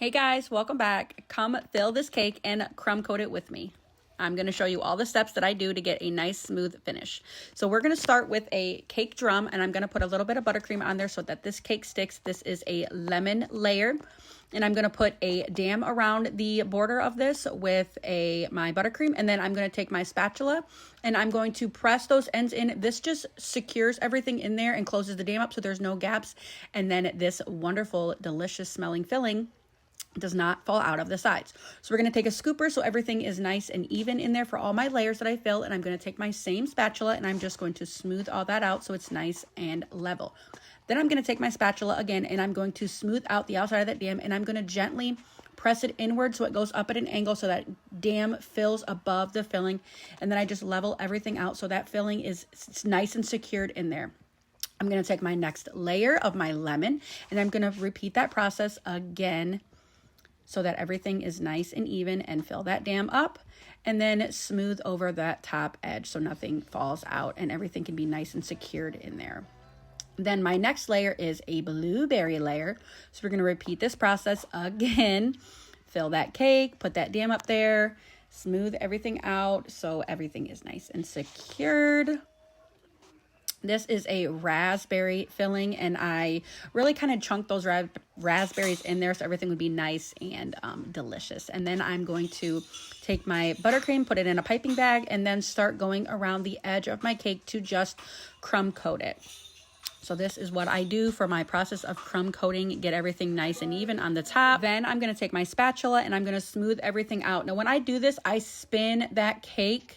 Hey guys, welcome back. Come fill this cake and crumb coat it with me. I'm going to show you all the steps that I do to get a nice smooth finish. So we're going to start with a cake drum, and I'm going to put a little bit of buttercream on there so that this cake sticks. This is a lemon layer, and I'm going to put a dam around the border of this with my buttercream, and then I'm going to take my spatula and I'm going to press those ends in. This just secures everything in there and closes the dam up so there's no gaps, and then this wonderful, delicious smelling filling does not fall out of the sides. So we're going to take a scooper so everything is nice and even in there for all my layers that I fill, and I'm going to take my same spatula and I'm just going to smooth all that out so it's nice and level. Then I'm going to take my spatula again and I'm going to smooth out the outside of that dam, and I'm going to gently press it inward so it goes up at an angle so that dam fills above the filling, and then I just level everything out so that filling is nice and secured in there. I'm going to take my next layer of my lemon and I'm going to repeat that process again so that everything is nice and even, and fill that dam up and then smooth over that top edge so nothing falls out and everything can be nice and secured in there. Then my next layer is a blueberry layer. So we're going to repeat this process again. Fill that cake, put that dam up there, smooth everything out so everything is nice and secured. This is a raspberry filling, and I really kind of chunked those raspberries in there so everything would be nice and delicious. And then I'm going to take my buttercream, put it in a piping bag, and then start going around the edge of my cake to just crumb coat it. So this is what I do for my process of crumb coating, get everything nice and even on the top. Then I'm going to take my spatula and I'm going to smooth everything out. Now when I do this, I spin that cake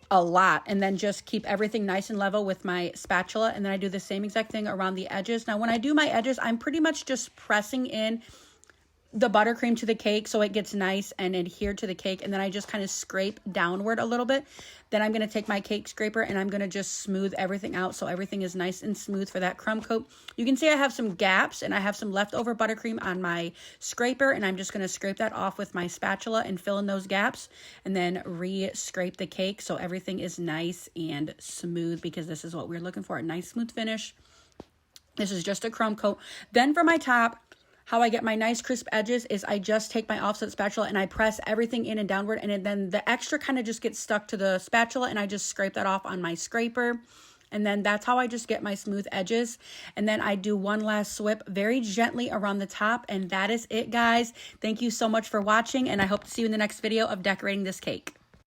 a lot and then just keep everything nice and level with my spatula, and then I do the same exact thing around the edges. Now when I do my edges, I'm pretty much just pressing in the buttercream to the cake so it gets nice and adhered to the cake, and then I just kind of scrape downward a little bit. Then I'm going to take my cake scraper and I'm going to just smooth everything out so everything is nice and smooth for that crumb coat. You can see I have some gaps and I have some leftover buttercream on my scraper, and I'm just going to scrape that off with my spatula and fill in those gaps and then re-scrape the cake so everything is nice and smooth, because this is what we're looking for, a nice smooth finish. This is just a crumb coat. Then for my top, how I get my nice crisp edges is I just take my offset spatula and I press everything in and downward, and then the extra kind of just gets stuck to the spatula, and I just scrape that off on my scraper. And then that's how I just get my smooth edges. And then I do one last swip very gently around the top, and that is it, guys. Thank you so much for watching, and I hope to see you in the next video of decorating this cake.